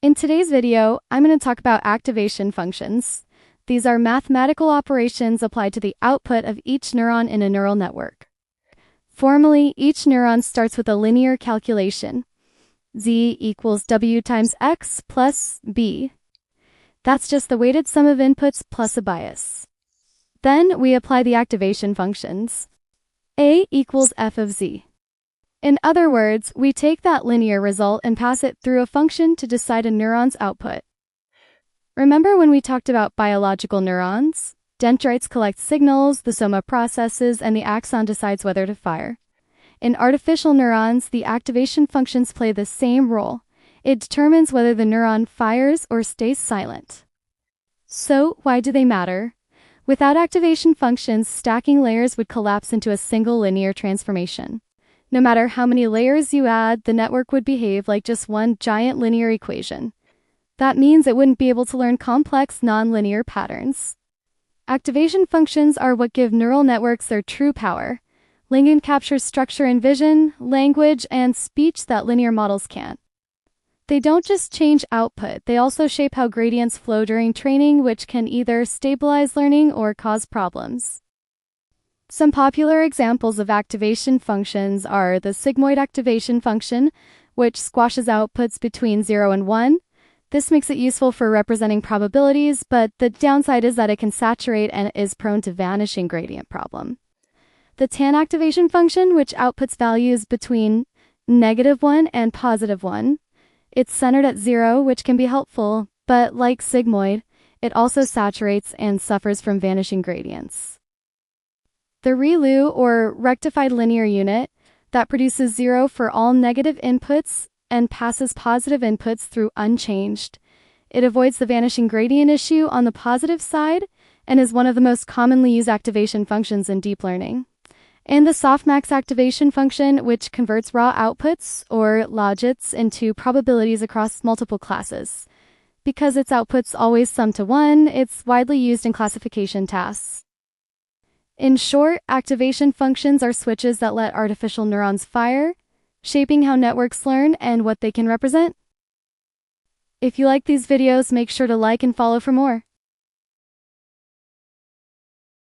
In today's video, I'm going to talk about activation functions. These are mathematical operations applied to the output of each neuron in a neural network. Formally, each neuron starts with a linear calculation. Z equals W times X plus B. That's just the weighted sum of inputs plus a bias. Then we apply the activation functions. A equals F of Z. In other words, we take that linear result and pass it through a function to decide a neuron's output. Remember when we talked about biological neurons? Dendrites collect signals, the soma processes, and the axon decides whether to fire. In artificial neurons, the activation functions play the same role. It determines whether the neuron fires or stays silent. So, why do they matter? Without activation functions, stacking layers would collapse into a single linear transformation. No matter how many layers you add, the network would behave like just one giant linear equation. That means it wouldn't be able to learn complex nonlinear patterns. Activation functions are what give neural networks their true power. Lingan captures structure in vision, language, and speech that linear models can't. They don't just change output, they also shape how gradients flow during training, which can either stabilize learning or cause problems. Some popular examples of activation functions are the sigmoid activation function, which squashes outputs between 0 and 1. This makes it useful for representing probabilities, but the downside is that it can saturate and is prone to vanishing gradient problem. The tan activation function, which outputs values between -1 and +1. It's centered at 0, which can be helpful, but like sigmoid, it also saturates and suffers from vanishing gradients. The ReLU, or rectified linear unit, that produces 0 for all negative inputs and passes positive inputs through unchanged. It avoids the vanishing gradient issue on the positive side and is one of the most commonly used activation functions in deep learning. And the softmax activation function, which converts raw outputs, or logits, into probabilities across multiple classes. Because its outputs always sum to 1, it's widely used in classification tasks. In short, activation functions are switches that let artificial neurons fire, shaping how networks learn and what they can represent. If you like these videos, make sure to like and follow for more.